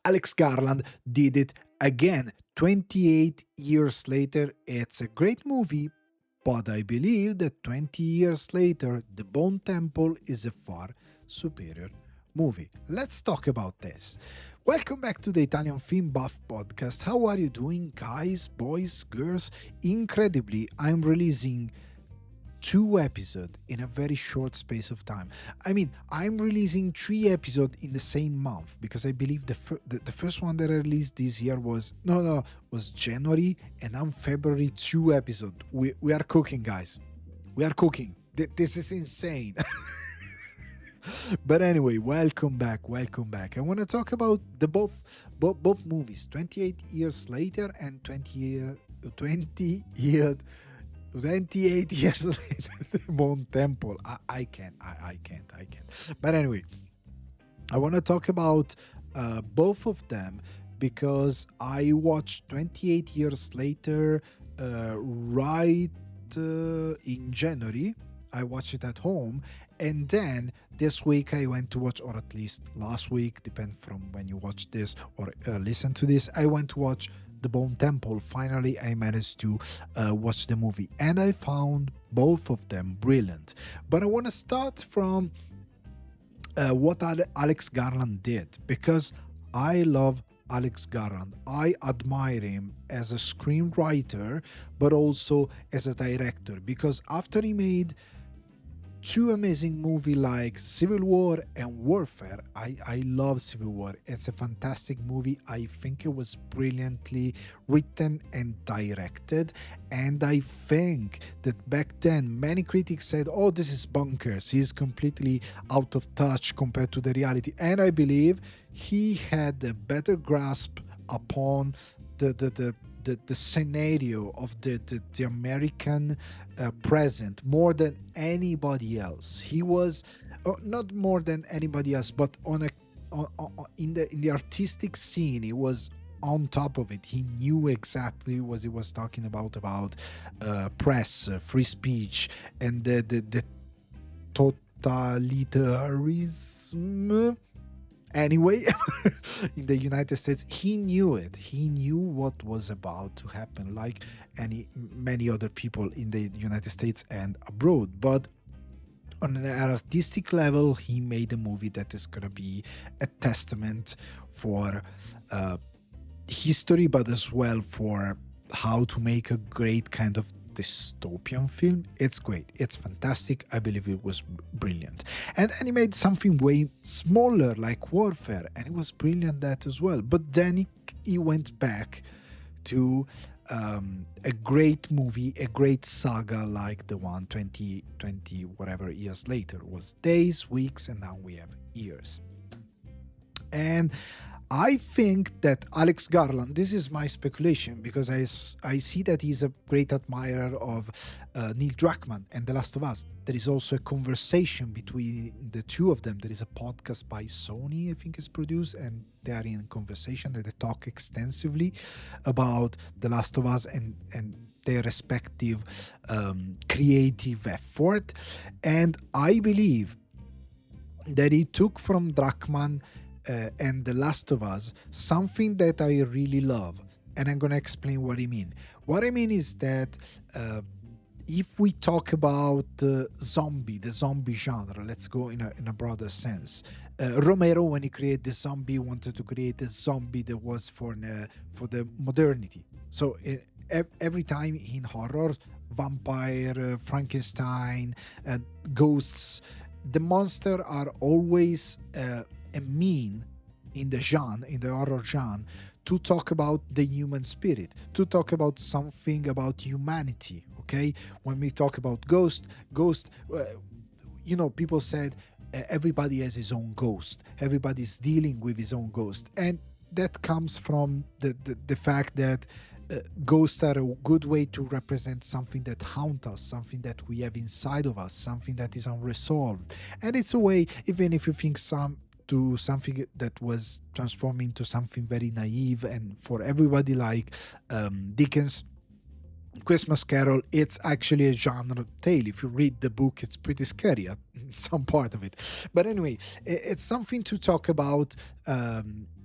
Alex Garland did it again 28 years later. It's a great movie, but I believe that 20 years later, The Bone Temple is a far superior movie. Let's talk about this. Welcome back to the Italian Film Buff podcast. How are you doing, guys, boys, girls? Incredibly, I'm releasing two episodes in a very short space of time. I mean, I'm releasing three episodes in the same month because I believe the first one that I released this year was January, and now February, two episodes. We are cooking, guys. We are cooking. This is insane. But anyway, welcome back. I want to talk about the both movies, 28 years later and 28 years later. The Bone Temple. I can't. But anyway, I want to talk about both of them because I watched 28 years later right in January. I watched it at home, and then this week I went to watch, or at least last week, depend from when you watch this or listen to this, I went to watch The Bone Temple. Finally, I managed to watch the movie, and I found both of them brilliant. But I want to start from what Alex Garland did, because I love Alex Garland. I admire him as a screenwriter, but also as a director, because after he made two amazing movies like Civil War and Warfare. I love Civil War. It's a fantastic movie. I think it was brilliantly written and directed. And I think that back then many critics said, oh, this is bonkers. He's completely out of touch compared to the reality. And I believe he had a better grasp upon the scenario of the American present more than anybody else. He was not more than anybody else, but in the artistic scene, he was on top of it. He knew exactly what he was talking about press, free speech, and the totalitarianism. Anyway, in the United States, he knew it. He knew what was about to happen, like many other people in the United States and abroad. But on an artistic level, he made a movie that is going to be a testament for history, but as well for how to make a great kind of dystopian film. It's great. It's fantastic. I believe it was brilliant. And then he made something way smaller like Warfare, and it was brilliant that as well. But then he went back to a great movie, a great saga like the one 20 whatever years later. It was days, weeks, and now we have years. And I think that Alex Garland, this is my speculation, because I see that he's a great admirer of Neil Druckmann and The Last of Us. There is also a conversation between the two of them. There is a podcast by Sony, I think is produced, and they are in conversation that they talk extensively about The Last of Us and their respective creative effort. And I believe that he took from Druckmann and The Last of Us something that I really love, and I'm going to explain what I mean. What I mean is that if we talk about the zombie genre, let's go in a broader sense. Romero, when he created the zombie, wanted to create a zombie that was for the modernity. So every time in horror, vampire, Frankenstein, ghosts, the monster are always a mean in the horror genre, to talk about the human spirit, to talk about something about humanity. Okay, when we talk about ghost, people said everybody has his own ghost, everybody's dealing with his own ghost, and that comes from the fact that ghosts are a good way to represent something that haunts us, something that we have inside of us, something that is unresolved. And it's a way, even if you think something that was transformed into something very naive and for everybody, like Dickens' Christmas Carol, it's actually a genre tale. If you read the book, it's pretty scary at some part of it. But anyway, it's something to talk about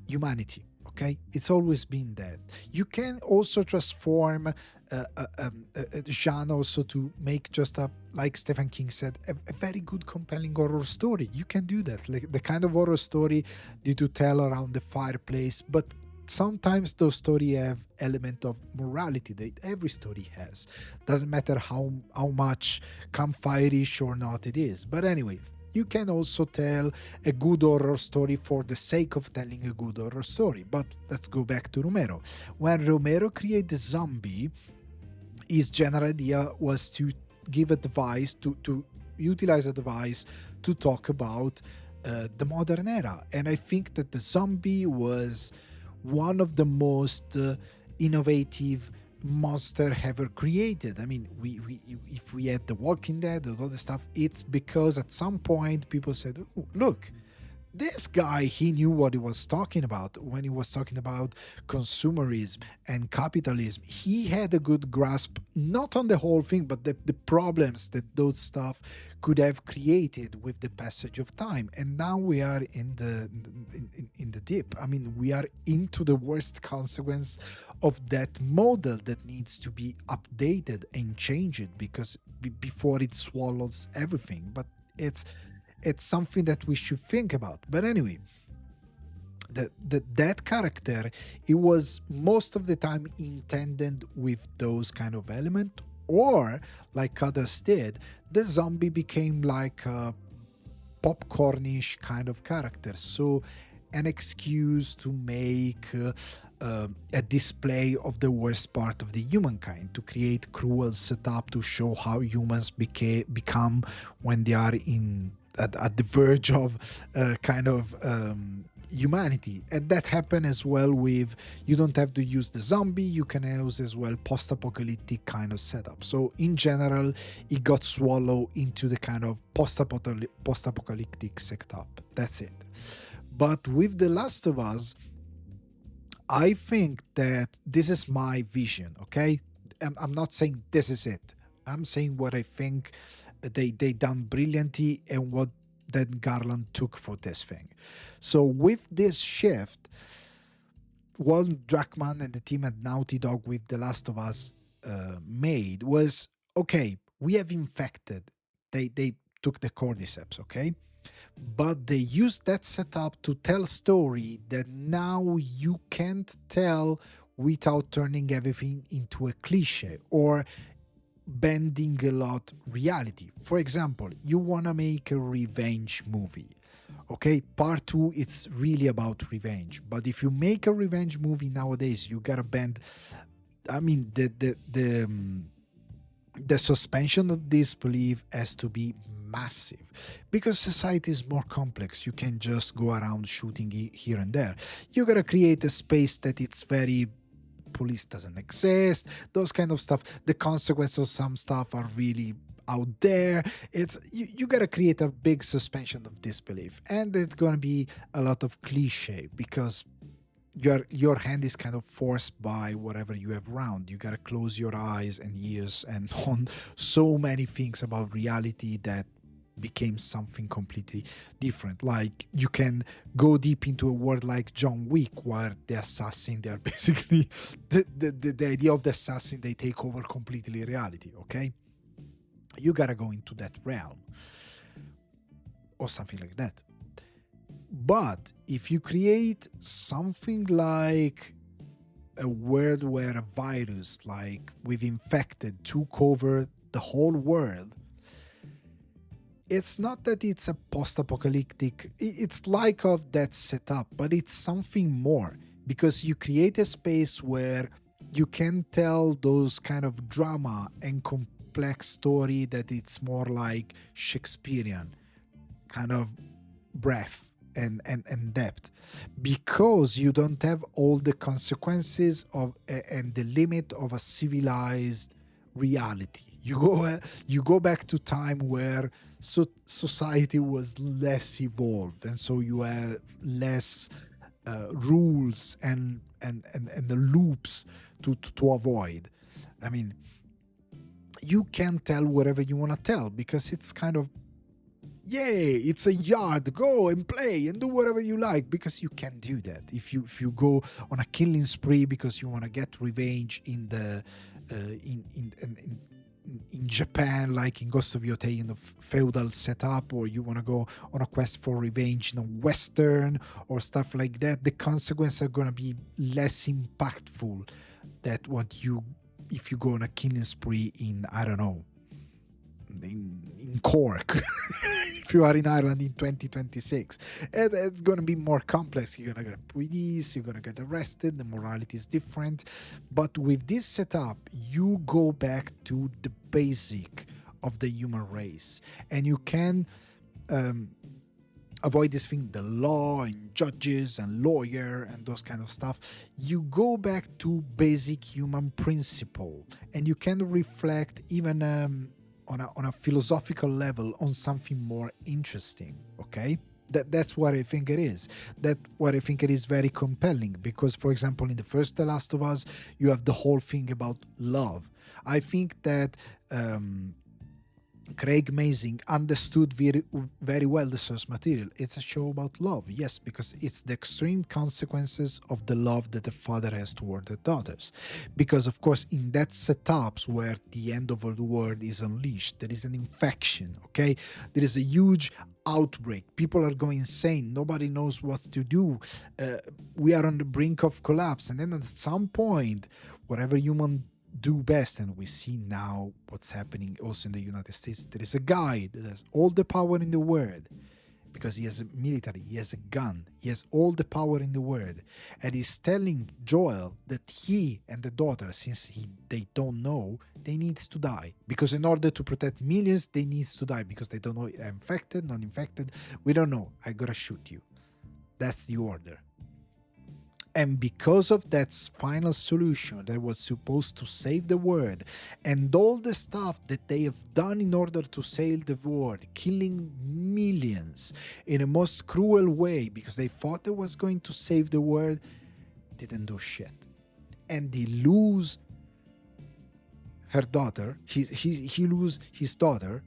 humanity. Okay, it's always been that. You can also transform a genre also to make just a, like Stephen King said, a very good compelling horror story. You can do that, like the kind of horror story that you tell around the fireplace, but sometimes those stories have element of morality that every story has. Doesn't matter how much campfire-ish or not it is. But anyway, you can also tell a good horror story for the sake of telling a good horror story. But let's go back to Romero. When Romero created the zombie, his general idea was to give a device to utilize a device to talk about the modern era. And I think that the zombie was one of the most innovative monster ever created. I mean, we if we had The Walking Dead and all the stuff, it's because at some point people said, "Oh, look, this guy, he knew what he was talking about when he was talking about consumerism and capitalism. He had a good grasp, not on the whole thing, but the problems that those stuff could have created with the passage of time. And now we are in the dip. I mean, we are into the worst consequence of that model that needs to be updated and changed because before it swallows everything. But it's something that we should think about. But anyway, that character, it was most of the time intended with those kind of element, or like others did, the zombie became like a popcornish kind of character. So an excuse to make a display of the worst part of the humankind, to create cruel setup to show how humans become when they are at the verge of humanity. And that happened as well with, you don't have to use the zombie, you can use as well post-apocalyptic kind of setup. So in general, it got swallowed into the kind of post-apocalyptic setup. That's it. But with The Last of Us, I think that this is my vision, okay? I'm not saying this is it. I'm saying what I think they done brilliantly and what then Garland took for this thing. So with this shift, what Druckmann and the team at Naughty Dog with The Last of Us made was, okay, we have infected. They took the cordyceps, okay? But they used that setup to tell story that now you can't tell without turning everything into a cliche or bending a lot reality. For example, you want to make a revenge movie. Okay, part two, it's really about revenge. But if you make a revenge movie nowadays, you gotta bend. I mean, the suspension of disbelief has to be massive because society is more complex. You can just go around shooting here and there. You gotta create a space that it's very, police doesn't exist, those kind of stuff. The consequences of some stuff are really out there. It's you gotta create a big suspension of disbelief, and it's gonna be a lot of cliche because your hand is kind of forced by whatever you have around. You gotta close your eyes and ears and on so many things about reality that became something completely different. Like you can go deep into a world like John Wick, where the assassin, they are basically the idea of the assassin, they take over completely reality. Okay, you gotta go into that realm or something like that. But if you create something like a world where a virus like we've infected took over the whole world, it's not that it's a post-apocalyptic, it's like of that setup, but it's something more because you create a space where you can tell those kind of drama and complex story that it's more like Shakespearean kind of breadth and depth, because you don't have all the consequences of and the limit of a civilized reality. You go back to time where society was less evolved, and so you have less rules and the loops to avoid. I mean, you can tell whatever you want to tell because it's kind of Yay, it's a yard, go and play and do whatever you like, because you can do that. If you go on a killing spree because you want to get revenge in the in Japan, like in Ghost of Yotei, in the feudal setup, or you want to go on a quest for revenge in a western or stuff like that, the consequences are going to be less impactful than what you if you go on a killing spree in, I don't know, in Cork. If you are in Ireland in 2026, it's going to be more complex. You're going to get police, you're going to get arrested, the morality is different. But with this setup, you go back to the basic of the human race, and you can avoid this thing, the law and judges and lawyer and those kind of stuff. You go back to basic human principle, and you can reflect even on a philosophical level on something more interesting. Okay, that's what I think it is. That what I think it is very compelling, because, for example, in the first The Last of Us, you have the whole thing about love. I think that Craig Mazin understood very, very well the source material. It's a show about love, yes, because it's the extreme consequences of the love that the father has toward the daughters. Because, of course, in that setups where the end of the world is unleashed, there is an infection, okay? There is a huge outbreak. People are going insane. Nobody knows what to do. We are on the brink of collapse. And then at some point, whatever human do best, and we see now what's happening also in the United States, there is a guy that has all the power in the world, because he has a military, he has a gun, he has all the power in the world, and he's telling Joel that he and the daughter, since they don't know, they needs to die, because in order to protect millions, they needs to die, because they don't know infected, not infected, we don't know, I gotta shoot you. That's the order. And because of that final solution that was supposed to save the world, and all the stuff that they have done in order to save the world, killing millions in a most cruel way because they thought it was going to save the world, didn't do shit. And they lose her daughter, he lose his daughter,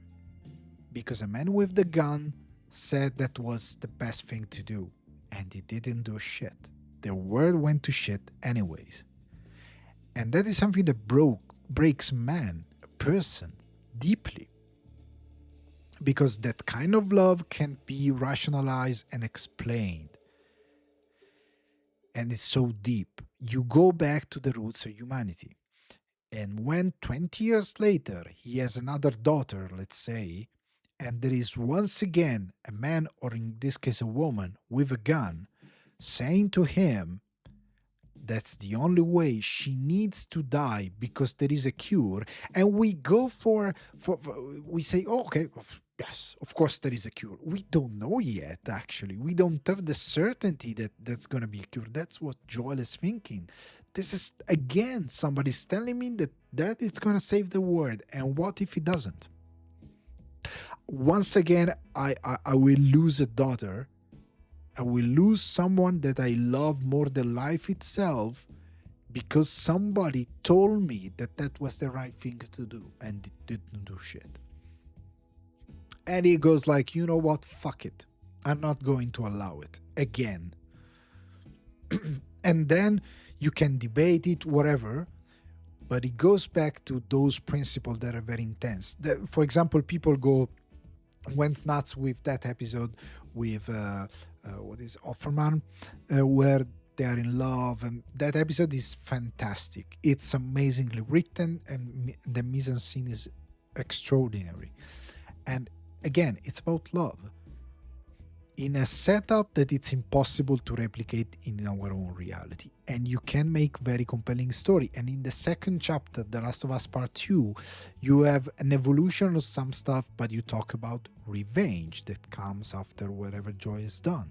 because a man with the gun said that was the best thing to do, and he didn't do shit. The world went to shit anyways. And that is something that breaks man, a person, deeply. Because that kind of love can be rationalized and explained. And it's so deep. You go back to the roots of humanity. And when 20 years later he has another daughter, let's say, and there is once again a man, or in this case a woman, with a gun, saying to him that's the only way, she needs to die because there is a cure, and we go for we say, oh, okay, yes, of course there is a cure. We don't know yet, actually. We don't have the certainty that that's going to be a cure. That's what Joel is thinking. This is, again, somebody's telling me that it's going to save the world, and what if it doesn't? Once again, I will lose a daughter. I will lose someone that I love more than life itself, because somebody told me that was the right thing to do, and it didn't do shit. And he goes like, you know what, fuck it, I'm not going to allow it again. And then you can debate it, whatever, but it goes back to those principles that are very intense. For example, people went nuts with that episode with what is Offerman, where they are in love, and that episode is fantastic. It's amazingly written, and the mise-en-scene is extraordinary. And again, it's about love in a setup that it's impossible to replicate in our own reality, and you can make very compelling story. And in the second chapter, The Last of Us Part 2, you have an evolution of some stuff, but you talk about revenge that comes after whatever Joy is done,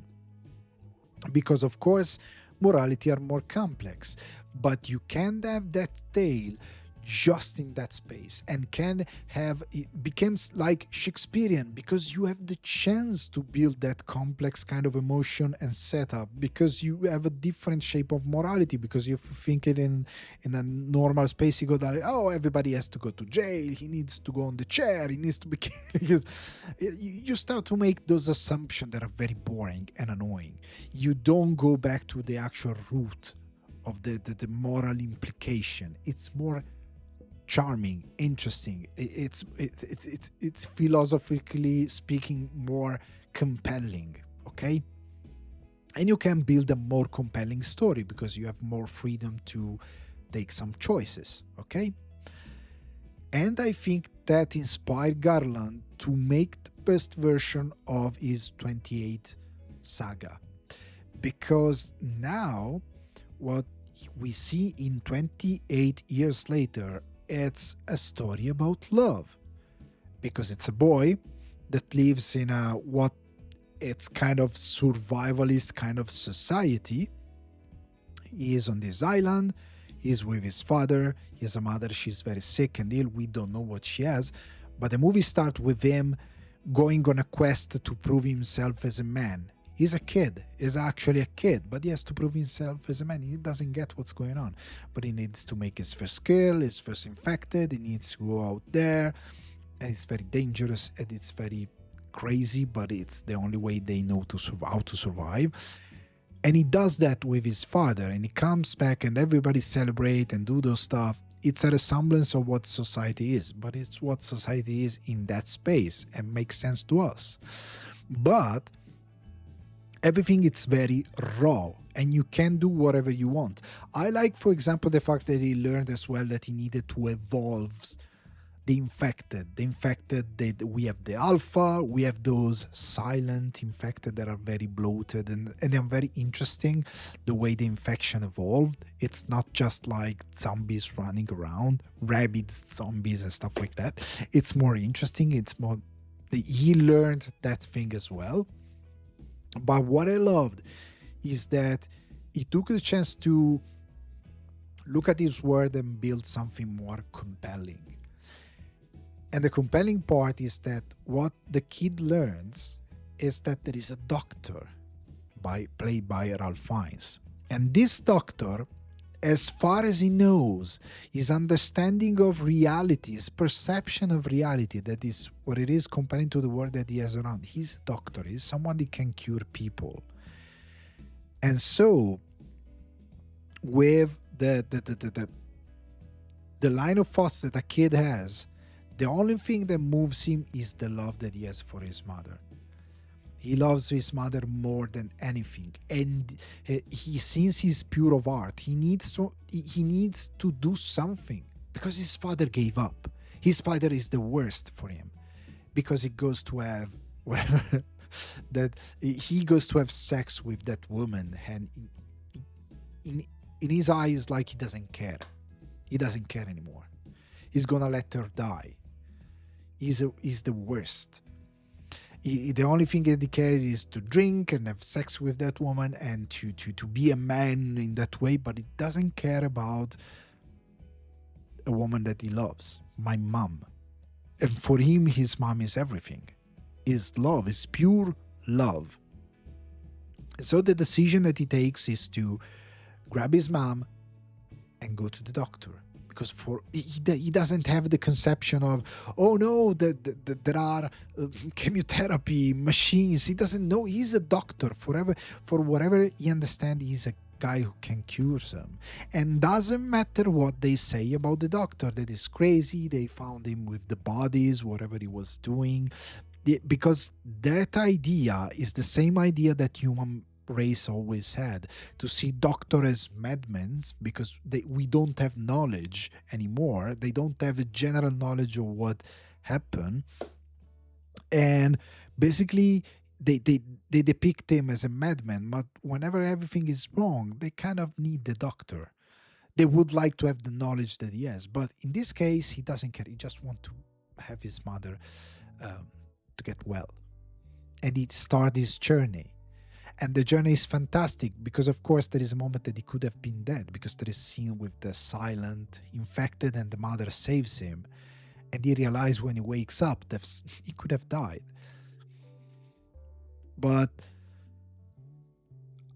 because of course morality are more complex, but you can't have that tale just in that space, and can have it becomes like Shakespearean, because you have the chance to build that complex kind of emotion and setup, because you have a different shape of morality, because you think it in a normal space, you go that, oh, everybody has to go to jail, he needs to go on the chair, he needs to be because you start to make those assumptions that are very boring and annoying. You don't go back to the actual root of the moral implication. It's more charming, interesting. It's philosophically speaking more compelling. Okay, and you can build a more compelling story because you have more freedom to take some choices. Okay, and I think that inspired Garland to make the best version of his 28 saga, because now what we see in 28 years later, it's a story about love, because it's a boy that lives in a what it's kind of survivalist kind of society. He is on this island, he's with his father, he has a mother, she's very sick and ill, we don't know what she has, but the movie starts with him going on a quest to prove himself as a man. He's a kid, he's actually a kid, but he has to prove himself as a man. He doesn't get what's going on, but he needs to make his first kill, his first infected, he needs to go out there, and it's very dangerous and it's very crazy, but it's the only way they know to how to survive. And he does that with his father, and he comes back and everybody celebrate and do those stuff. It's a resemblance of what society is, but it's what society is in that space and makes sense to us. But everything is very raw and you can do whatever you want. I like, for example, the fact that he learned as well that he needed to evolve the infected. The infected, that we have the alpha, we have those silent infected that are very bloated, and they're very interesting the way the infection evolved. It's not just like zombies running around, rabid zombies and stuff like that. It's more interesting. It's more, he learned that thing as well. But what I loved is that he took the chance to look at his word and build something more compelling. And the compelling part is that what the kid learns is that there is a doctor played by Ralph Fiennes. And this doctor, as far as he knows, his understanding of reality, his perception of reality, that is what it is comparing to the world that he has around. He's a doctor, he's someone that can cure people. And so, with the line of thoughts that a kid has, the only thing that moves him is the love that he has for his mother. He loves his mother more than anything, and he, since he's pure of heart, he needs to do something, because his father gave up. His father is the worst for him, because he goes to have whatever that he goes to have sex with that woman, and in his eyes, like, he doesn't care. He doesn't care anymore. He's gonna let her die. He's the worst. The only thing that he cares is to drink and have sex with that woman and to be a man in that way, but he doesn't care about a woman that he loves, my mom. And for him, his mom is everything. His love is pure love. So the decision that he takes is to grab his mom and go to the doctor. Because he doesn't have the conception of, oh no, there are chemotherapy machines. He doesn't know. He's a doctor. For whatever he understands, he's a guy who can cure them. And doesn't matter what they say about the doctor, that is crazy. They found him with the bodies, whatever he was doing. Because that idea is the same idea that human race always had, to see doctor as madmen, because we don't have knowledge anymore. They don't have a general knowledge of what happened, and basically they depict him as a madman. But whenever everything is wrong, they kind of need the doctor. They would like to have the knowledge that he has, but in this case he doesn't care. He just wants to have his mother to get well, and he starts his journey. And the journey is fantastic because, of course, there is a moment that he could have been dead, because there is scene with the silent infected and the mother saves him. And he realizes when he wakes up that he could have died. But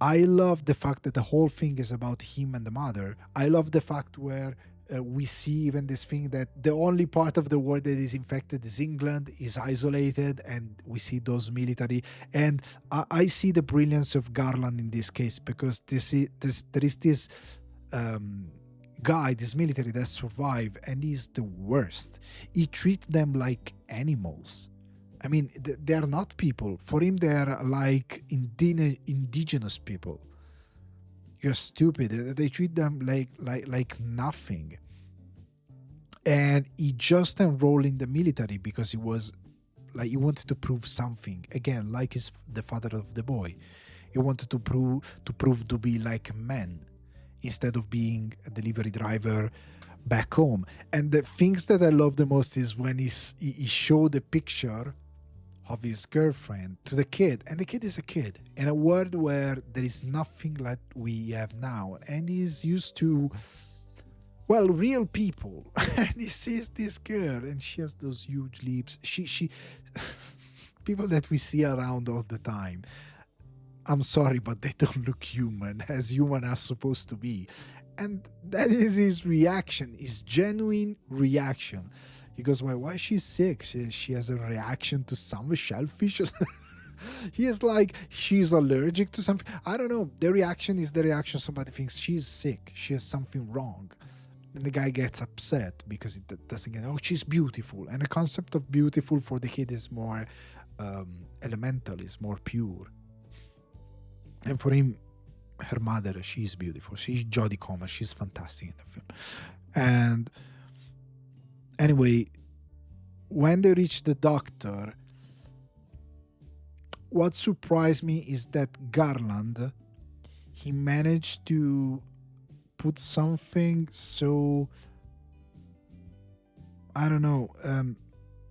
I love the fact that the whole thing is about him and the mother. I love the fact where we see even this thing that the only part of the world that is infected is England, is isolated, and we see those military. And I see the brilliance of Garland in this case, because there is this guy, this military that survive, and he's the worst. He treats them like animals. I mean, they are not people. For him, they are like indigenous people. You're stupid. They treat them like nothing. And he just enrolled in the military because he was like, he wanted to prove something. Again, like the father of the boy. He wanted to prove to be like a man instead of being a delivery driver back home. And the things that I love the most is when he showed the picture of his girlfriend to the kid, and the kid is a kid in a world where there is nothing like we have now, and he's used to, well, real people. And he sees this girl and she has those huge lips. She people that we see around all the time, I'm sorry, but they don't look human as human are supposed to be. And that is his reaction, his genuine reaction. He goes, why she's sick? She has a reaction to some shellfish. He is like, she's allergic to something. I don't know. The reaction is the reaction. Somebody thinks she's sick. She has something wrong. And the guy gets upset because it doesn't get, oh, she's beautiful. And the concept of beautiful for the kid is more elemental, is more pure. And for him, her mother, she's beautiful. She's Jodie Comer. She's fantastic in the film. And anyway, when they reach the doctor, what surprised me is that Garland, he managed to put something so, I don't know,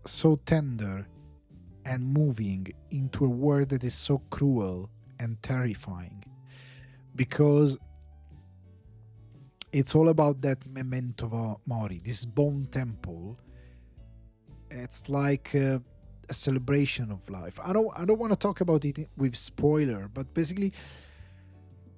so tender and moving into a world that is so cruel and terrifying. Because it's all about that memento mori, this bone temple. It's like a celebration of life. I don't want to talk about it with spoiler, but basically,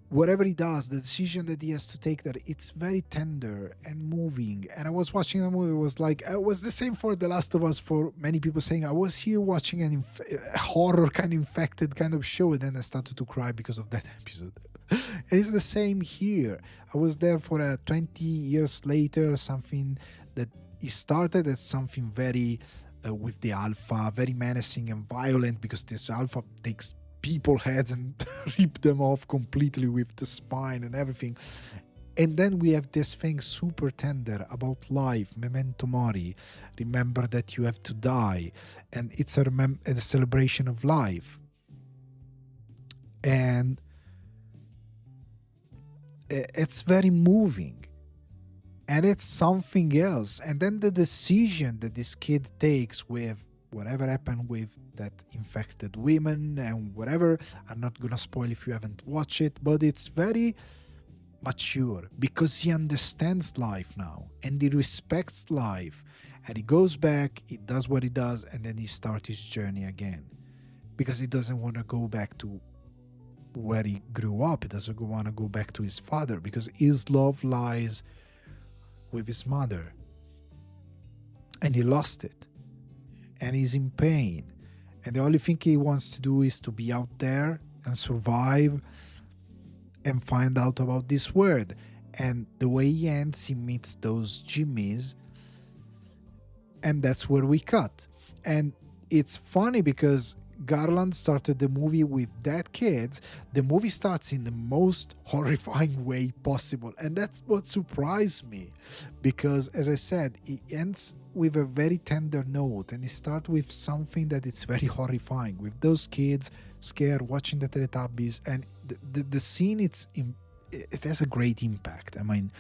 whatever he does, the decision that he has to take there, it's very tender and moving. And I was watching the movie, it was like, it was the same for The Last of Us, for many people saying, I was here watching a horror kind of infected kind of show, and then I started to cry because of that episode. It's the same here. I was there for 20 years later, something that he started as something very, with the alpha, very menacing and violent, because this alpha takes people heads and rip them off completely with the spine and everything. And then we have this thing super tender about life, memento mori, remember that you have to die, and it's a celebration of life. And it's very moving, and it's something else. And then the decision that this kid takes with whatever happened with that infected women and whatever, I'm not gonna spoil if you haven't watched it, but it's very mature because he understands life now and he respects life, and he goes back, he does what he does, and then he starts his journey again because he doesn't want to go back to where he grew up. He doesn't want to go back to his father because his love lies with his mother, and he lost it. And he's in pain. And the only thing he wants to do is to be out there and survive and find out about this world. And the way he ends, he meets those Jimmies. And that's where we cut. And it's funny because Garland started the movie with dead kids. The movie starts in the most horrifying way possible. And that's what surprised me. Because, as I said, it ends with a very tender note, and it starts with something that it's very horrifying, with those kids scared watching the Teletubbies, and the scene, it has a great impact. I mean,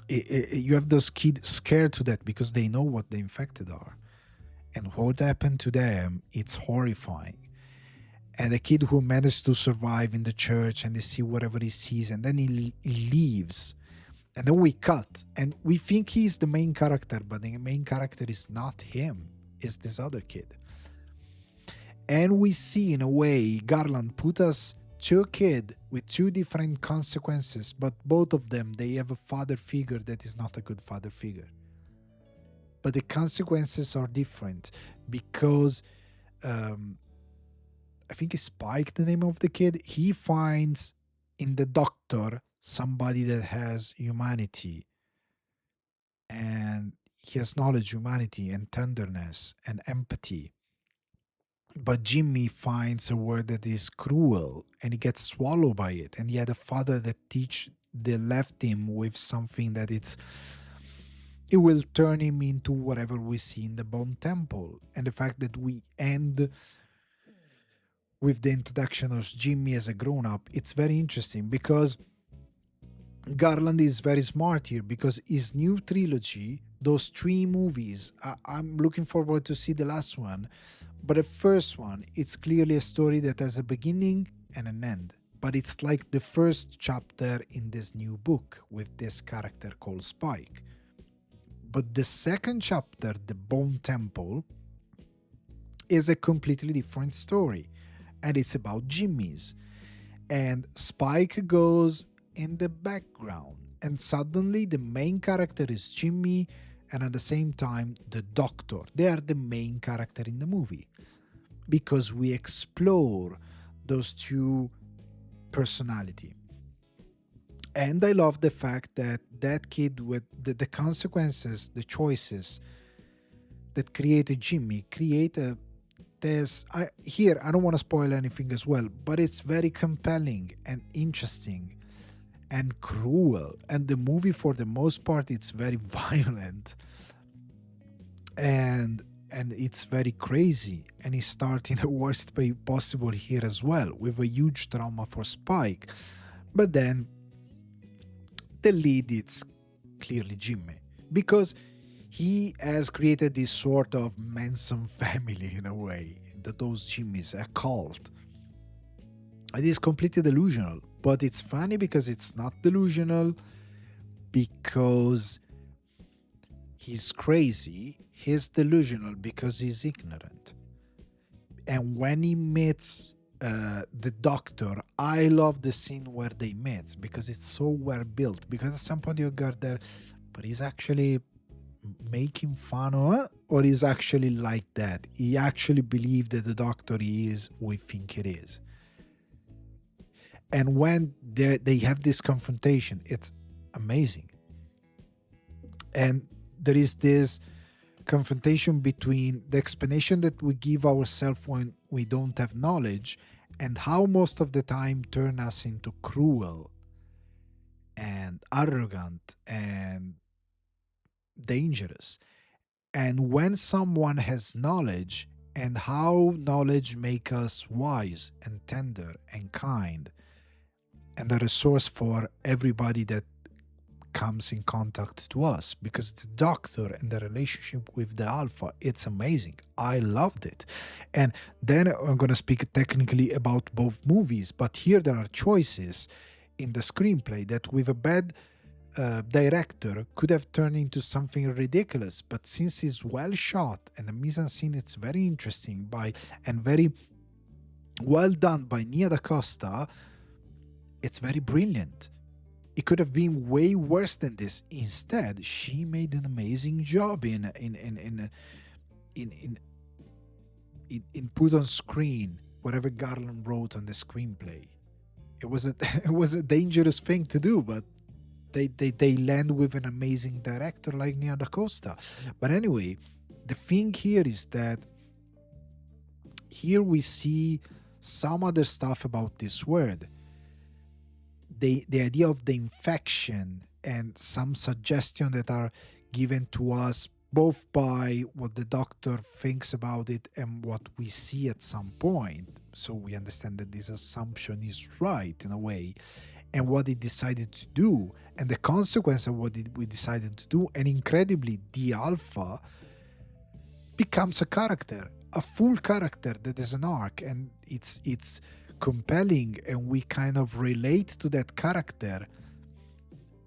you have those kids scared to death because they know what the infected are, and what happened to them, it's horrifying. and the kid who managed to survive in the church, and they see whatever he sees, and then he leaves. And then we cut, and we think he's the main character, but the main character is not him, it's this other kid. And we see, in a way, Garland put us two kids with two different consequences, but both of them, they have a father figure that is not a good father figure. But the consequences are different because I think it's Spike, the name of the kid. He finds in the doctor somebody that has humanity, and he has knowledge, humanity, and tenderness and empathy. But Jimmy finds a word that is cruel, and he gets swallowed by it. And he had a father that left him with something that it will turn him into whatever we see in the Bone Temple. And the fact that we end with the introduction of Jimmy as a grown up, it's very interesting because Garland is very smart here, because his new trilogy, those three movies, I'm looking forward to see the last one. But the first one, it's clearly a story that has a beginning and an end. But it's like the first chapter in this new book with this character called Spike. But the second chapter, The Bone Temple, is a completely different story. And it's about Jimmy's. And Spike goes in the background. And suddenly the main character is Jimmy, and at the same time the doctor. They are the main character in the movie, because we explore those two personality. And I love the fact that that kid, with the consequences, the choices that created Jimmy, create a here I don't want to spoil anything as well, but it's very compelling and interesting and cruel. And the movie, for the most part, it's very violent, and it's very crazy, and it starts in the worst way possible here as well, with a huge trauma for Spike. But then the lead is clearly Jimmy, because he has created this sort of Manson family, in a way, that those Jimmys, a cult. It is completely delusional, but it's funny because it's not delusional, because he's crazy. He's delusional because he's ignorant. And when he meets the doctor, I love the scene where they meet, because it's so well built. Because at some point you got there, but he's actually making fun of it, or he's actually like that. He actually believes that the doctor is who we think it is. And when they have this confrontation, it's amazing. And there is this confrontation between the explanation that we give ourselves when we don't have knowledge, and how most of the time turn us into cruel and arrogant and dangerous. And when someone has knowledge, and how knowledge make us wise and tender and kind, and a resource for everybody that comes in contact to us, because the doctor and the relationship with the alpha, it's amazing. I loved it. And then I'm going to speak technically about both movies, but here there are choices in the screenplay that with a bad director could have turned into something ridiculous. But since it's well shot and the mise-en-scene, it's very interesting and very well done by Nia DaCosta, it's very brilliant. It could have been way worse than this. Instead, she made an amazing job in put on screen whatever Garland wrote on the screenplay. It was a dangerous thing to do, but they land with an amazing director like Nia DaCosta. But anyway, the thing here is that here we see some other stuff about this word. The idea of the infection, and some suggestion that are given to us both by what the doctor thinks about it and what we see at some point. So we understand that this assumption is right in a way, and what he decided to do, and the consequence of what we decided to do. And incredibly, the alpha becomes a character, a full character that is an arc, and it's compelling, and we kind of relate to that character.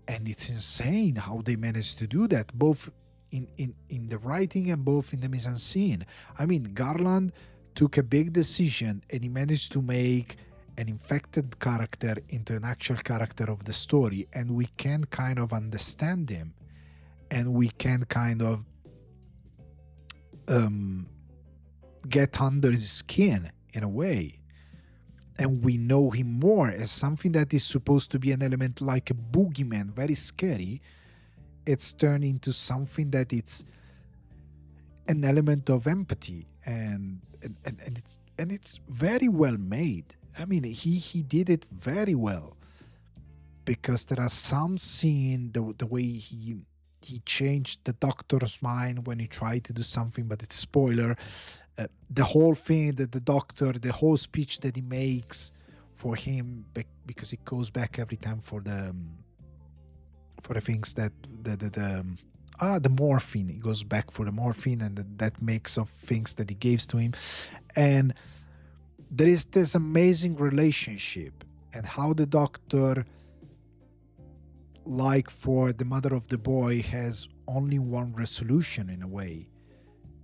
And it's insane how they managed to do that, both in the writing and both in the mise en scene. I mean, Garland took a big decision, and he managed to make an infected character into an actual character of the story, and we can kind of understand him, and we can kind of get under his skin in a way, and we know him more as something that is supposed to be an element like a boogeyman, very scary. It's turned into something that it's an element of empathy, and it's very well made. I mean, he did it very well, because there are some scene, the way he changed the doctor's mind when he tried to do something, but it's spoiler. The whole thing that the doctor, the whole speech that he makes for him, because it goes back every time for the things that the morphine. He goes back for the morphine and that mix of things that he gives to him, and there is this amazing relationship, and how the doctor, like for the mother of the boy, has only one resolution in a way,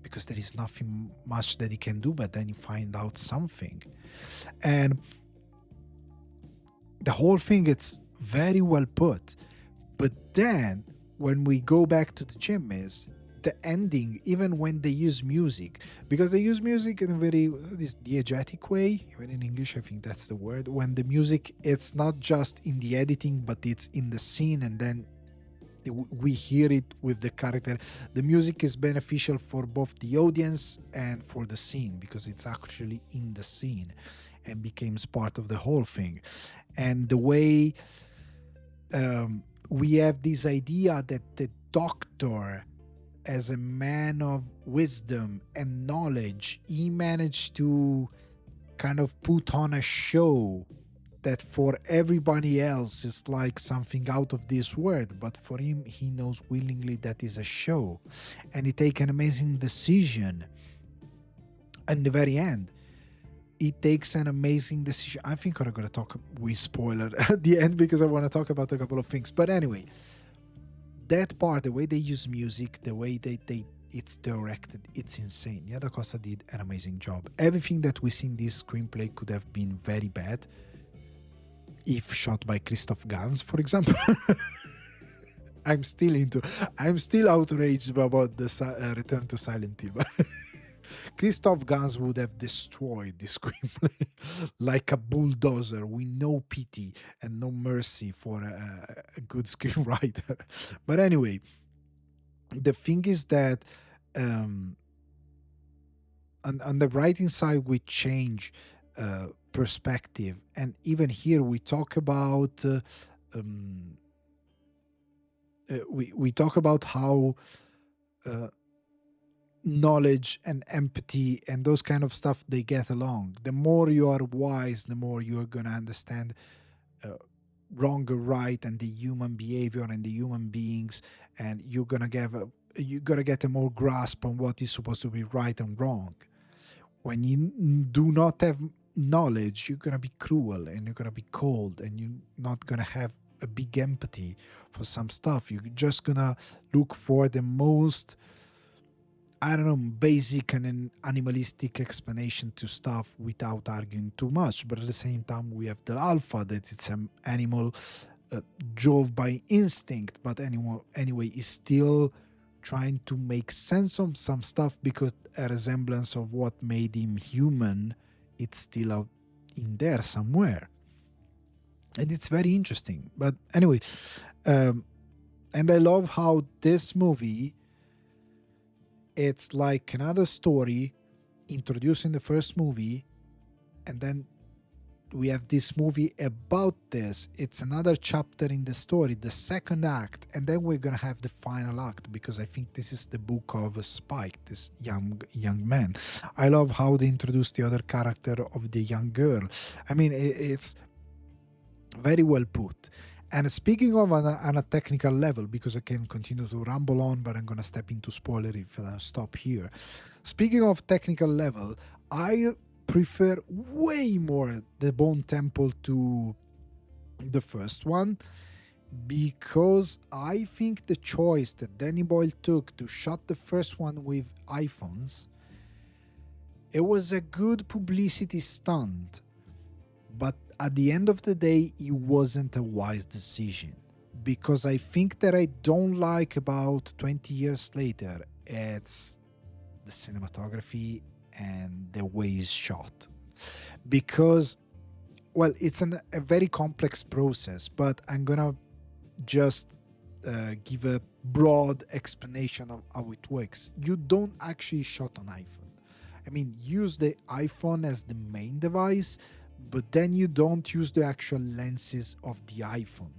because there is nothing much that he can do, but then you find out something. And the whole thing, it's very well put. But then when we go back to the gym, is the ending, even when they use music, because they use music in a very this diegetic way, even in English I think that's the word, when the music, it's not just in the editing, but it's in the scene, and then we hear it with the character. The music is beneficial for both the audience and for the scene, because it's actually in the scene and becomes part of the whole thing. And the way we have this idea that the doctor, as a man of wisdom and knowledge, he managed to kind of put on a show that for everybody else is like something out of this world, but for him, he knows willingly that is a show, and he take an amazing decision. And the very end, he takes an amazing decision. I think I'm going to talk with spoiler at the end, because I want to talk about a couple of things. But anyway, that part, the way they use music, the way it's directed, it's insane. Nia DaCosta did an amazing job. Everything that we see in this screenplay could have been very bad if shot by Christoph Gans, for example. I'm still outraged about the Return to Silent Hill. Christoph Gans would have destroyed this screenplay like a bulldozer, with no pity and no mercy for a good screenwriter. But anyway, the thing is that on the writing side, we change perspective, and even here we talk about we talk about how knowledge and empathy and those kind of stuff, they get along. The more you are wise, the more you're gonna understand wrong or right, and the human behavior and the human beings, and you're gonna get a more grasp on what is supposed to be right and wrong. When you do not have knowledge, you're gonna be cruel, and you're gonna be cold, and you're not gonna have a big empathy for some stuff. You're just gonna look for the most, I don't know, basic and animalistic explanation to stuff without arguing too much. But at the same time, we have the alpha, that it's an animal drove by instinct, but anyway is still trying to make sense of some stuff, because a resemblance of what made him human, it's still out in there somewhere. And it's very interesting. But anyway, and I love how this movie, it's like another story introduced in the first movie, and then we have this movie about this. It's another chapter in the story, the second act, and then we're gonna have the final act, because I think this is the book of Spike, this young man. I love how they introduced the other character of the young girl. I mean, it's very well put. And speaking of on a technical level, because I can continue to ramble on, but I'm gonna step into spoiler if I don't stop here. Speaking of technical level, I prefer way more the Bone Temple to the first one, because I think the choice that Danny Boyle took to shot the first one with iPhones, it was a good publicity stunt, but at the end of the day, it wasn't a wise decision. Because I think that I don't like about 20 years later, it's the cinematography and the way it's shot. Because, well, it's a very complex process, but I'm gonna just give a broad explanation of how it works. You don't actually shot on iPhone. I mean, use the iPhone as the main device, but then you don't use the actual lenses of the iPhone.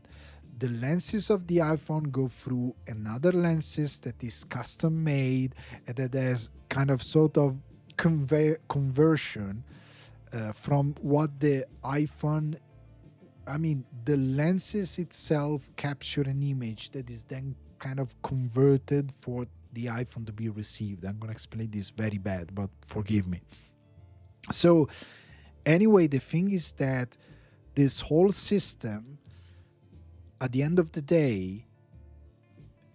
The lenses of the iPhone go through another lenses that is custom made and that has kind of sort of conversion from what the iPhone, I mean, the lenses itself capture an image that is then kind of converted for the iPhone to be received. I'm going to explain this very bad, but forgive me. So, anyway, the thing is that this whole system, at the end of the day,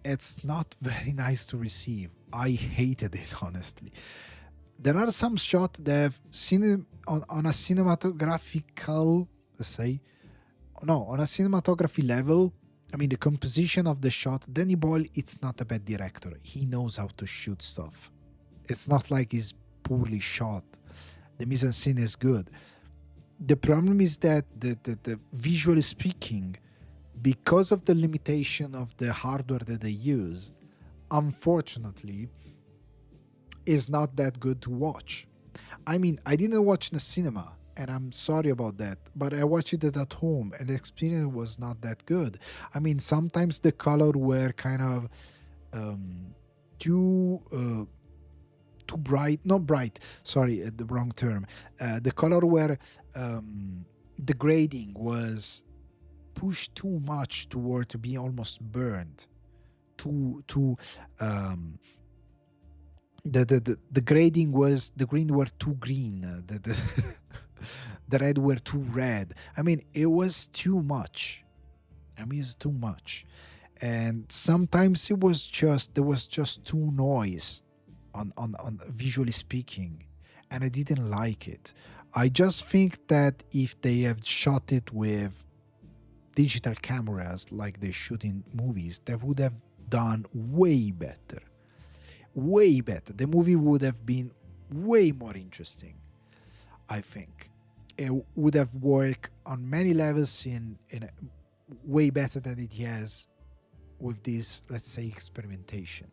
it's not very nice to receive. I hated it, honestly. There are some shots that have seen on a cinematographical, let's say, no, on a cinematography level. I mean, the composition of the shot, Danny Boyle, it's not a bad director. He knows how to shoot stuff. It's not like he's poorly shot. The mise en scene is good. The problem is that the visually speaking, because of the limitation of the hardware that they use, unfortunately, is not that good to watch. I mean, I didn't watch in the cinema, and I'm sorry about that, but I watched it at home, and the experience was not that good. I mean, sometimes the color were kind of too too bright, not bright, sorry, the wrong term. The color were the grading was pushed too much toward to be almost burned, too the grading was, the green were too green, the red were too red. I mean, it was too much. I mean, it's too much. And sometimes it was just, there was just too noise on visually speaking, and I didn't like it. I just think that if they have shot it with digital cameras like they shoot in movies, they would have done way better. Way better. The movie would have been way more interesting, I think. It would have worked on many levels in a, way better than it has with this, let's say, experimentation.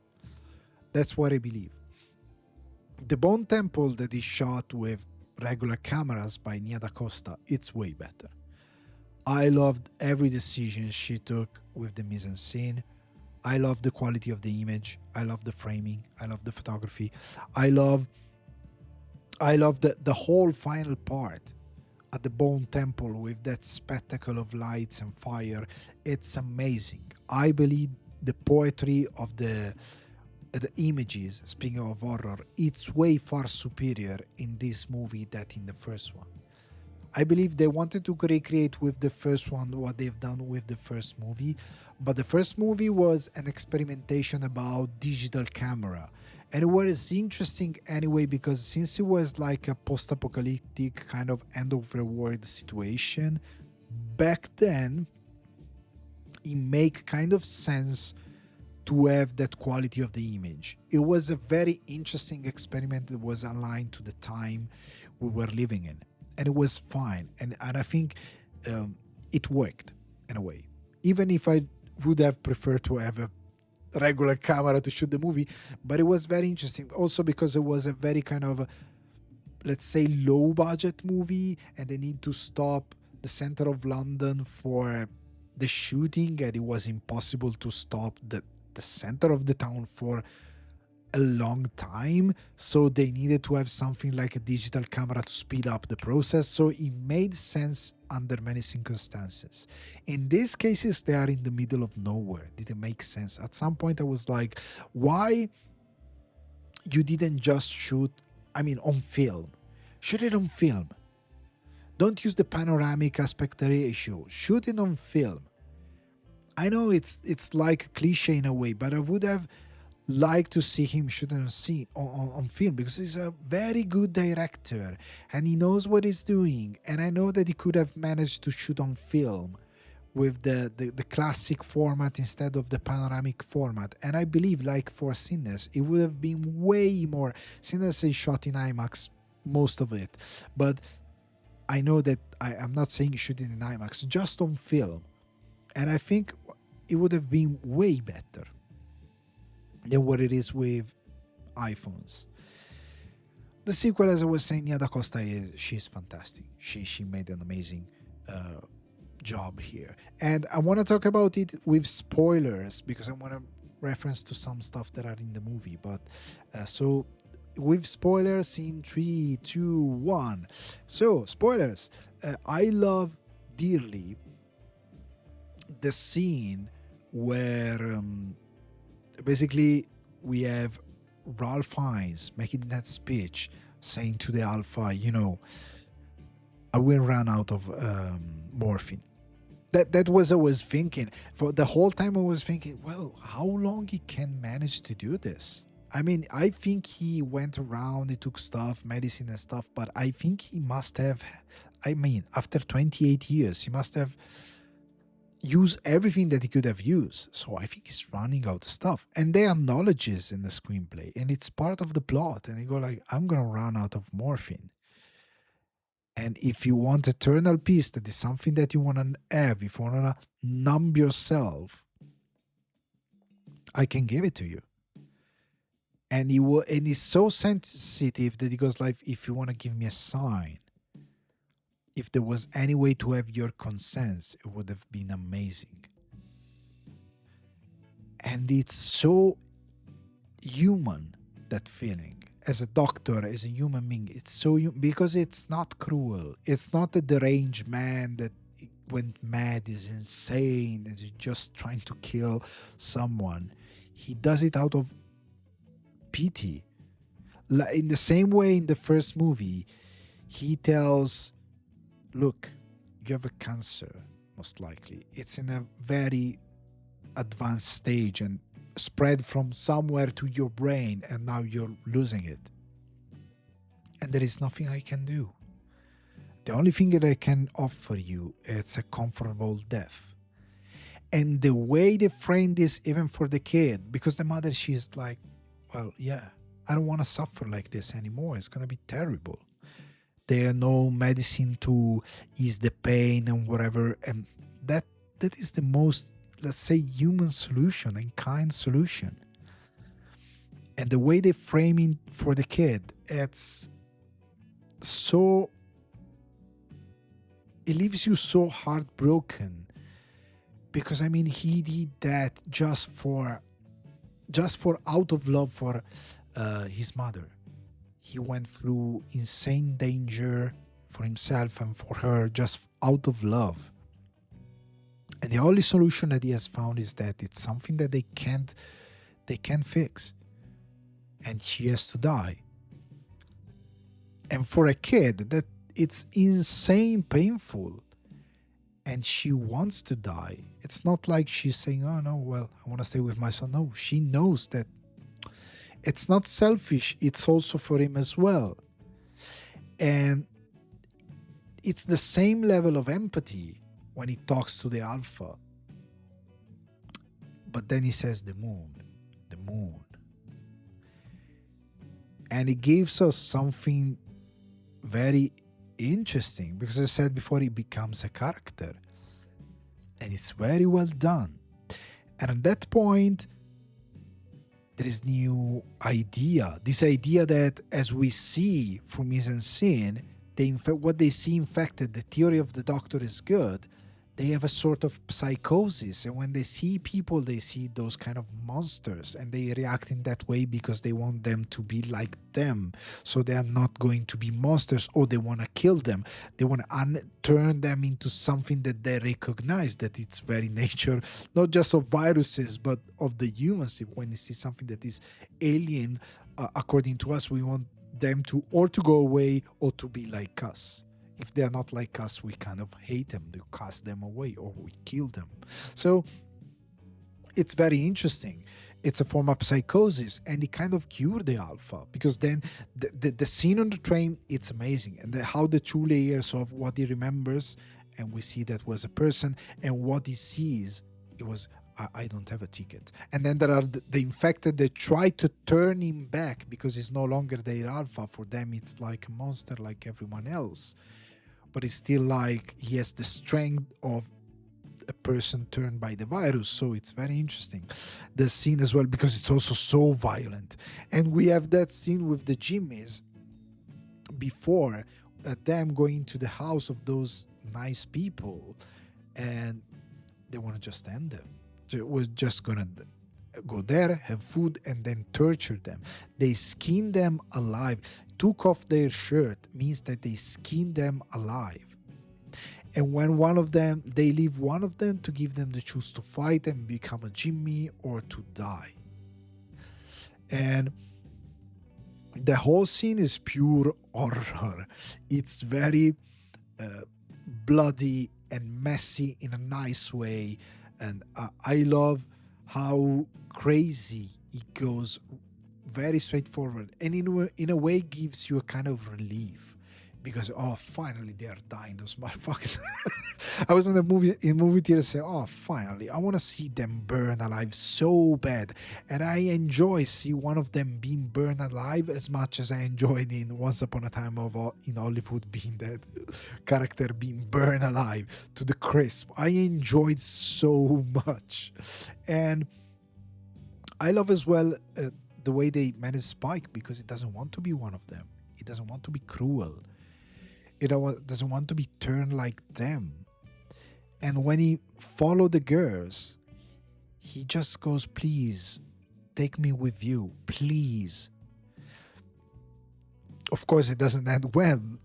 That's what I believe. The Bone Temple that is shot with regular cameras by Nia DaCosta, it's way better. I loved every decision she took with the mise en scene. I love the quality of the image. I love the framing. I love the photography. I love the whole final part at the Bone Temple with that spectacle of lights and fire. It's amazing. I believe the poetry of the images, speaking of horror, it's way far superior in this movie than in the first one. I believe they wanted to recreate with the first one what they've done with the first movie, but the first movie was an experimentation about digital camera. And it was interesting anyway, because since it was like a post-apocalyptic kind of end of the world situation, back then it made kind of sense to have that quality of the image. It was a very interesting experiment that was aligned to the time we were living in. And it was fine. And I think it worked in a way. Even if I would have preferred to have a regular camera to shoot the movie, but it was very interesting. Also because it was a very kind of, let's say, low budget movie, and they need to stop the center of London for the shooting, and it was impossible to stop the center of the town for a long time, so they needed to have something like a digital camera to speed up the process, so it made sense under many circumstances. In these cases, they are in the middle of nowhere, didn't make sense. At some point I was like, why you didn't just shoot, I mean, on film? Shoot it on film. Don't use the panoramic aspect ratio, shoot it on film. I know it's like a cliche in a way, but I would have liked to see him shoot on scene on film, because he's a very good director and he knows what he's doing. And I know that he could have managed to shoot on film with the classic format instead of the panoramic format. And I believe, like for Sinners, it would have been way more. Sinners is shot in IMAX, most of it, but I know that I'm not saying shoot it in IMAX, just on film. And I think it would have been way better than what it is with iPhones. The sequel, as I was saying, Nia DaCosta she's fantastic. She made an amazing job here, and I want to talk about it with spoilers because I want to reference to some stuff that are in the movie. But so with spoilers in 3, 2, 1. So spoilers. I love dearly the scene where basically we have Ralph Fiennes making that speech saying to the Alpha, I will run out of morphine. That was I was thinking. For the whole time I was thinking, well, how long he can manage to do this? I mean, I think he went around, he took stuff, medicine and stuff, but I think he must have, I mean, after 28 years, he must have use everything that he could have used. So I think he's running out of stuff. And they acknowledge this in the screenplay. And it's part of the plot. And they go like, I'm going to run out of morphine. And if you want eternal peace, that is something that you want to have, if you want to numb yourself, I can give it to you. And he's so sensitive that he goes like, if you want to give me a sign, if there was any way to have your consent, it would have been amazing. And it's so human, that feeling. As a doctor, as a human being, it's so because it's not cruel. It's not a deranged man that went mad, is insane, and is just trying to kill someone. He does it out of pity. In the same way in the first movie, he tells, look, you have a cancer, most likely. It's in a very advanced stage and spread from somewhere to your brain, and now you're losing it. And there is nothing I can do. The only thing that I can offer you is a comfortable death. And the way they frame this, even for the kid, because the mother, she's like, well, yeah, I don't want to suffer like this anymore. It's going to be terrible. There are no medicine to ease the pain and whatever. And that is the most, let's say, human solution and kind solution. And the way they frame it for the kid, it's so, it leaves you so heartbroken. Because I mean, he did that just for out of love for his mother. He went through insane danger for himself and for her, just out of love. And the only solution that he has found is that it's something that they can't fix. And she has to die. And for a kid, that it's insane painful. And she wants to die. It's not like she's saying, oh no, well, I want to stay with my son. No, she knows that it's not selfish. It's also for him as well. And it's the same level of empathy when he talks to the Alpha. But then he says the moon. And it gives us something very interesting, because I said before, he becomes a character. And it's very well done. And at that point, there is new idea. This idea that, as we see from mise en scene, what they see infected, the theory of the doctor is good, they have a sort of psychosis, and when they see people, they see those kind of monsters, and they react in that way because they want them to be like them, so they are not going to be monsters, or they want to kill them. They want to turn them into something that they recognize, that it's very nature, not just of viruses but of the humans. If when they see something that is alien, according to us, we want them to or to go away or to be like us. If they are not like us, we kind of hate them, we cast them away, or we kill them. So it's very interesting. It's a form of psychosis, and it kind of cured the alpha, because then the scene on the train, it's amazing, and how the two layers of what he remembers, and we see that was a person, and what he sees, it was, I don't have a ticket. And then there are the infected that try to turn him back because it's no longer their alpha. For them, it's like a monster like everyone else. But it's still like he has the strength of a person turned by the virus. So it's very interesting, the scene as well, because it's also so violent. And we have that scene with the Jimmies before, them going to the house of those nice people, and they want to just end them. They was just gonna go there, have food, and then torture them. They skin them alive. Took off their shirt means that they skin them alive. And when one of them, they leave one of them to give them the choice to fight and become a Jimmy or to die. And the whole scene is pure horror. It's very bloody and messy in a nice way. And I love how crazy it goes, very straightforward, and in a way gives you a kind of relief, because finally they are dying, those motherfuckers. I was in movie theater saying, finally, I want to see them burn alive so bad. And I enjoy see one of them being burned alive as much as I enjoyed in Once Upon a Time in Hollywood being that character being burned alive to the crisp. I enjoyed so much. And I love as well the way they manage Spike, because it doesn't want to be one of them. It doesn't want to be cruel. It doesn't want to be turned like them. And when he followed the girls, he just goes, please, take me with you, please. Of course, it doesn't end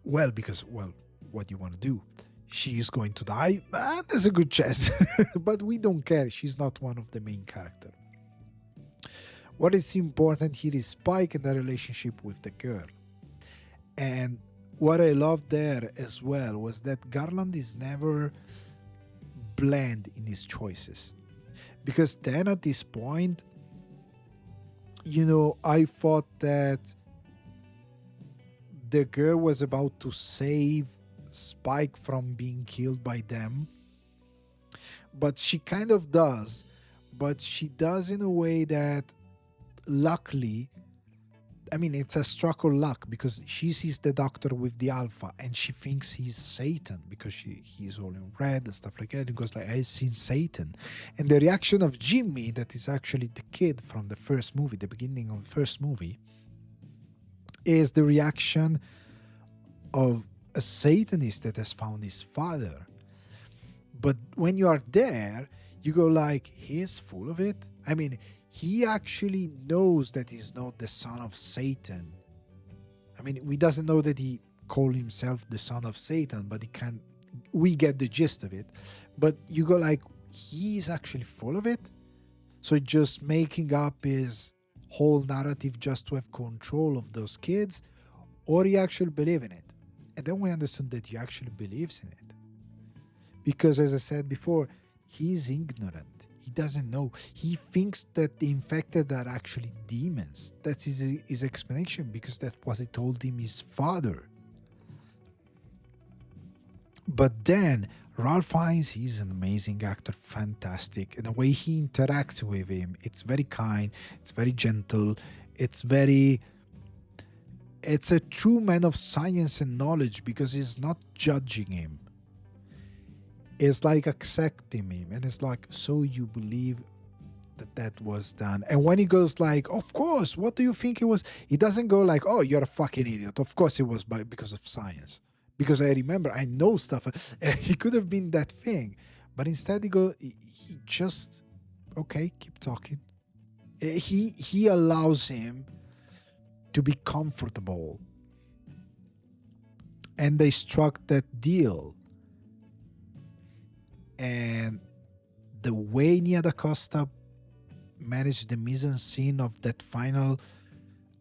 well, because, what do you want to do? She is going to die? There's a good chance. But we don't care. She's not one of the main characters. What is important here is Spike and the relationship with the girl. And what I loved there as well was that Garland is never bland in his choices. Because then at this point, I thought that the girl was about to save Spike from being killed by them. But she kind of does. But she does in a way that, luckily, it's a stroke of luck, because she sees the doctor with the alpha and she thinks he's Satan, because he's all in red and stuff like that, and goes like, I've seen Satan. And the reaction of Jimmy, that is actually the kid from the first movie, the beginning of the first movie, is the reaction of a Satanist that has found his father. But when you are there, you go like, he's full of it. He actually knows that he's not the son of Satan. We doesn't know that he called himself the son of Satan, but we get the gist of it. But you go like, he's actually full of it. So just making up his whole narrative just to have control of those kids, or he actually believe in it. And then we understood that he actually believes in it. Because as I said before, he's ignorant. He doesn't know. He thinks that the infected are actually demons. That's his explanation, because that's what he told him his father. But then Ralph Fiennes, he's an amazing actor, fantastic. And the way he interacts with him, it's very kind, it's very gentle, it's a true man of science and knowledge, because he's not judging him. It's like accepting him, and it's like, so you believe that was done. And when he goes like, of course, what do you think it was? He doesn't go like, oh, you're a fucking idiot. Of course it was because of science. Because I remember, I know stuff. He could have been that thing. But instead he just, okay, keep talking. He allows him to be comfortable, and they struck that deal. And the way Nia DaCosta managed the mise en scene of that final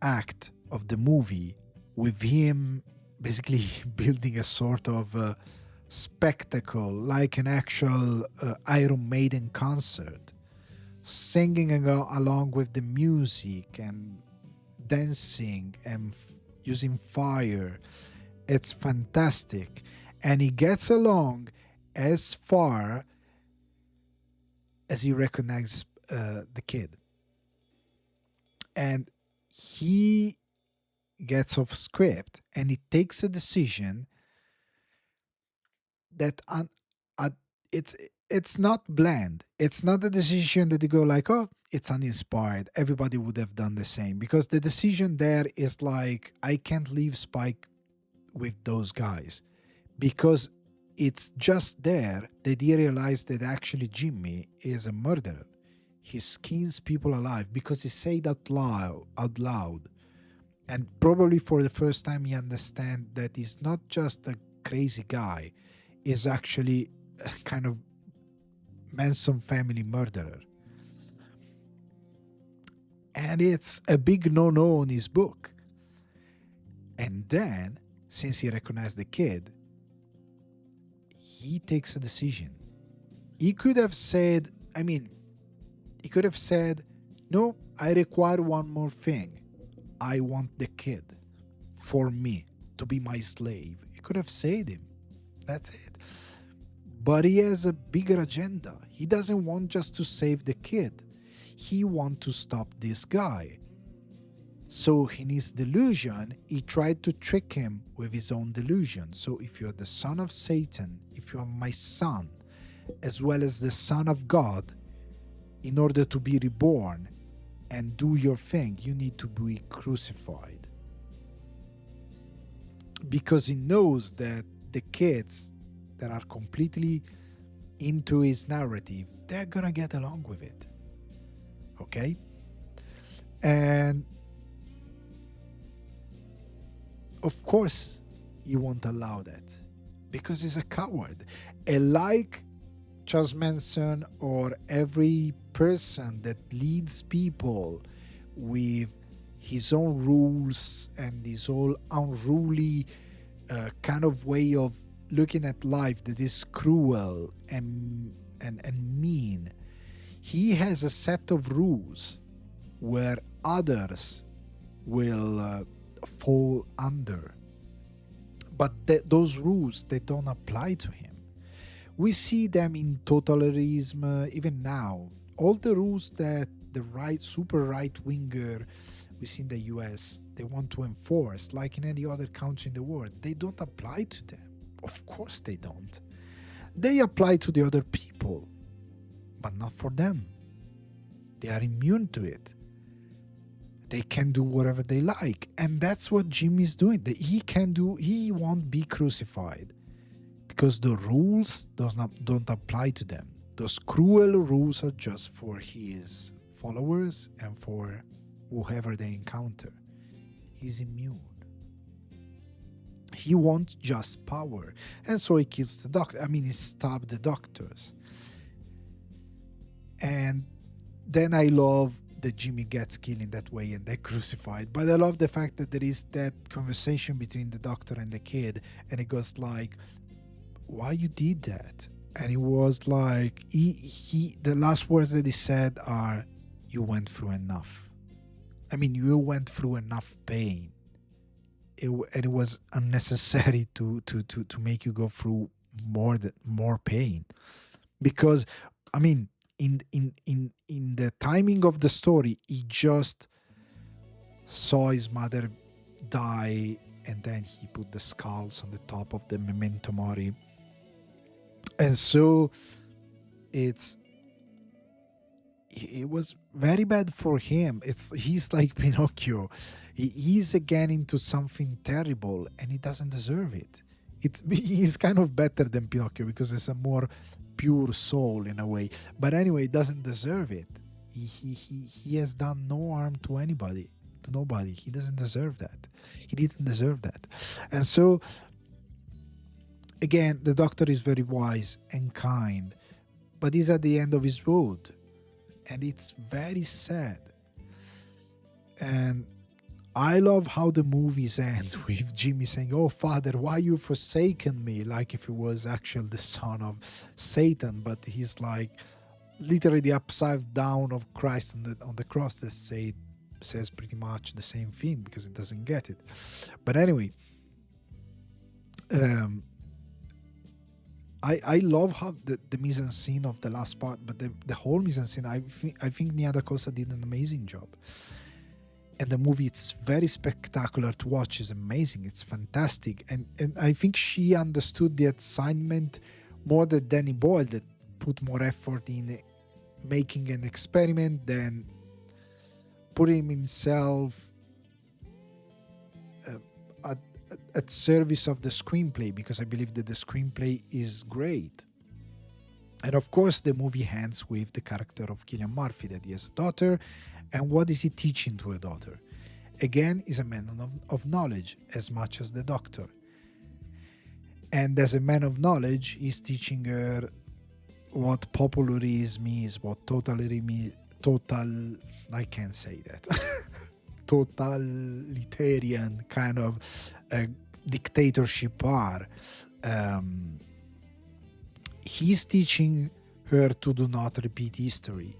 act of the movie, with him basically building a sort of spectacle, like an actual Iron Maiden concert, singing along with the music and dancing and using fire. It's fantastic. And he gets along as far as he recognizes the kid. And he gets off script and he takes a decision that uh, it's it's not bland. It's not a decision that you go like, oh, it's uninspired. Everybody would have done the same, because the decision there is like, I can't leave Spike with those guys, because it's just there that he realized that actually Jimmy is a murderer. He skins people alive because he said out loud. And probably for the first time he understands that he's not just a crazy guy, he's actually a kind of Manson family murderer. And it's a big no-no in his book. And then, since he recognized the kid, he takes a decision. He could have said, no, I require one more thing. I want the kid for me to be my slave. He could have said him. That's it. But he has a bigger agenda. He doesn't want just to save the kid. He wants to stop this guy. So in his delusion, he tried to trick him with his own delusion. So if you're the son of Satan, if you are my son, as well as the son of God, in order to be reborn and do your thing, you need to be crucified. Because he knows that the kids that are completely into his narrative, they're gonna get along with it. Okay? And of course, he won't allow that, because he's a coward. And like Charles Manson or every person that leads people with his own rules and his whole unruly kind of way of looking at life that is cruel and mean, he has a set of rules where others will fall under. But those rules, they don't apply to him. We see them in totalitarianism even now. All the rules that the super right winger we see in the US, they want to enforce, like in any other country in the world, they don't apply to them. Of course they don't. They apply to the other people, but not for them. They are immune to it. They can do whatever they like. And that's what Jimmy's doing. He won't be crucified, because the rules don't apply to them. Those cruel rules are just for his followers and for whoever they encounter. He's immune. He wants just power. And so he kills the doctor. He stabbed the doctors. And then I love that Jimmy gets killed in that way and they're crucified. But I love the fact that there is that conversation between the doctor and the kid, and it goes like, why you did that? And it was like, the last words that he said are, you went through enough. You went through enough pain. And it was unnecessary to make you go through more pain. Because, in the timing of the story, he just saw his mother die, and then he put the skulls on the top of the memento mori. And so it was very bad for him. He's like Pinocchio. He's again into something terrible, and he doesn't deserve it. he's kind of better than Pinocchio because it's a more pure soul in a way. But anyway, he doesn't deserve it. He has done no harm to anybody, to nobody. He doesn't deserve that. He didn't deserve that. And so again, the doctor is very wise and kind, but he's at the end of his road, and it's very sad. And I love how the movies ends with Jimmy saying, "Oh, Father, why you forsaken me?" Like if he was actually the son of Satan, but he's like literally the upside down of Christ on the cross that says pretty much the same thing because it doesn't get it. But anyway, I love how the mise en scene of the last part, but the whole mise en scene, I think Nia DaCosta did an amazing job. And the movie, it's very spectacular to watch. It's amazing. It's fantastic. And I think she understood the assignment more than Danny Boyle, that put more effort in making an experiment than putting himself at service of the screenplay, because I believe that the screenplay is great. And of course, the movie ends with the character of Cillian Murphy, that he has a daughter. And what is he teaching to a daughter? Again, he's a man of knowledge as much as the doctor. And as a man of knowledge, he's teaching her what popularism is, what I can't say that. Totalitarian kind of dictatorship are. He's teaching her to do not repeat history,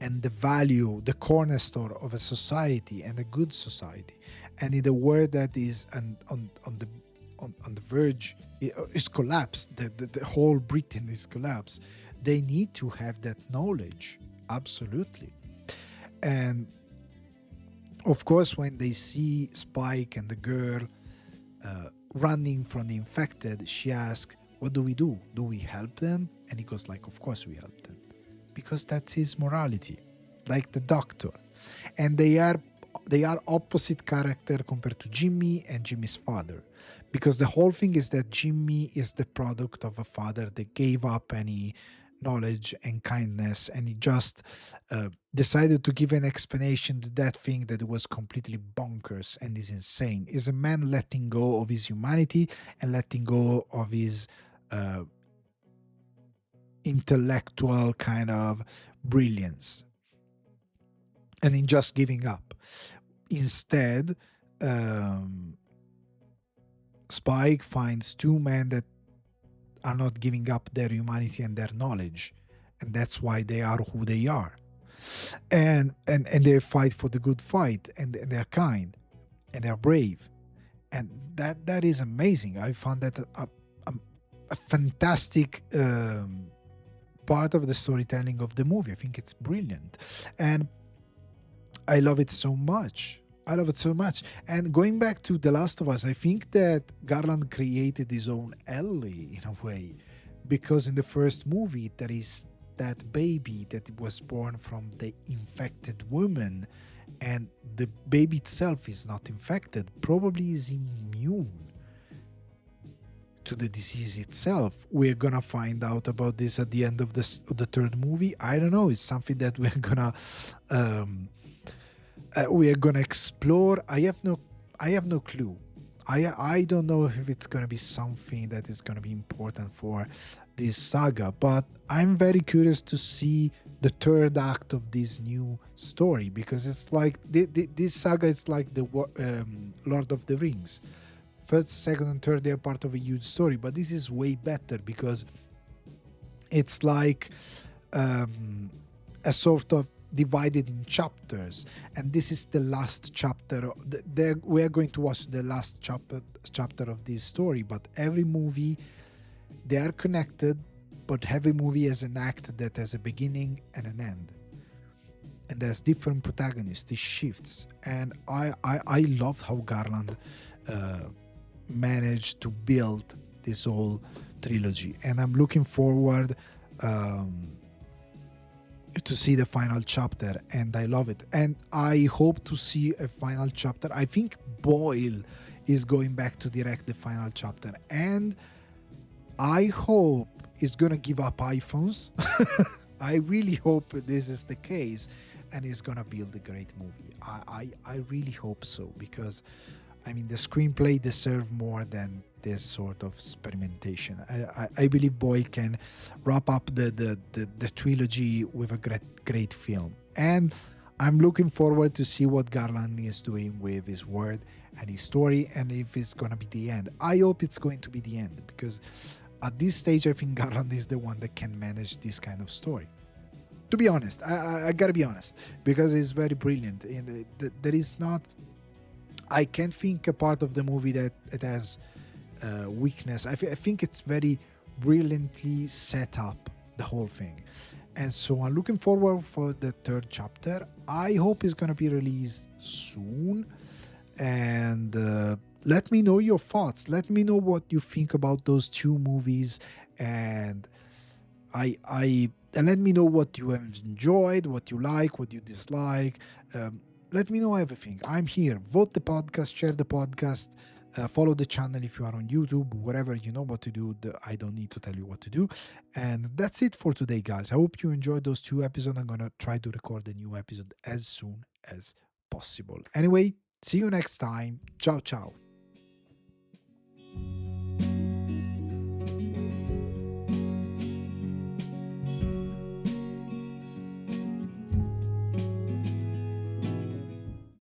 and the value, the cornerstone of a society and a good society. And in the world that is on the verge, is collapsed, the whole Britain is collapsed, they need to have that knowledge, absolutely. And of course, when they see Spike and the girl running from the infected, she asks, "What do we do? Do we help them?" And he goes like, "Of course we help them." Because that's his morality, like the doctor. And they are opposite character compared to Jimmy and Jimmy's father, because the whole thing is that Jimmy is the product of a father that gave up any knowledge and kindness, and he just decided to give an explanation to that thing that was completely bonkers and is insane. Is a man letting go of his humanity and letting go of his intellectual kind of brilliance, and in just giving up. Instead, Spike finds two men that are not giving up their humanity and their knowledge, and that's why they are who they are. And they fight for the good fight, and they're kind and they're brave, and that is amazing. I found that a fantastic part of the storytelling of the movie. I think it's brilliant, and I love it so much. I love it so much. And going back to The Last of Us, I think that Garland created his own Ellie in a way, because in the first movie there is that baby that was born from the infected woman, and the baby itself is not infected, probably is immune to the disease itself. We're gonna find out about this at the end of the third movie. I don't know. It's something that we're gonna explore. I have no clue. I don't know if it's gonna be something that is gonna be important for this saga, but I'm very curious to see the third act of this new story, because it's like this saga is like the Lord of the Rings. First, second, and third, they are part of a huge story, but this is way better because it's like a sort of divided in chapters, and this is the last chapter. We are going to watch the last chapter of this story, but every movie, they are connected, but every movie has an act that has a beginning and an end, and there's different protagonists. It shifts, and I loved how Garland managed to build this whole trilogy, and I'm looking forward to see the final chapter, and I love it. And I hope to see a final chapter. I think Boyle is going back to direct the final chapter. And I hope he's gonna give up iPhones. I really hope this is the case, and he's gonna build a great movie. I really hope so, because I mean the screenplay deserve more than this sort of experimentation. I believe Boy can wrap up the trilogy with a great film, and I'm looking forward to see what Garland is doing with his word and his story, and if it's gonna be the end. I hope it's going to be the end, because at this stage I think Garland is the one that can manage this kind of story. To be honest, I gotta be honest, because it's very brilliant. And there is not, I can't think a part of the movie that it has weakness. I think it's very brilliantly set up, the whole thing. And so I'm looking forward for the third chapter. I hope it's gonna be released soon. And let me know your thoughts. Let me know what you think about those two movies. And I and let me know what you have enjoyed, what you like, what you dislike. Let me know everything. I'm here. Vote the podcast, share the podcast, follow the channel if you are on YouTube, whatever. You know what to do. I don't need to tell you what to do. And that's it for today, guys. I hope you enjoyed those two episodes. I'm gonna try to record a new episode as soon as possible. Anyway, see you next time. Ciao, ciao.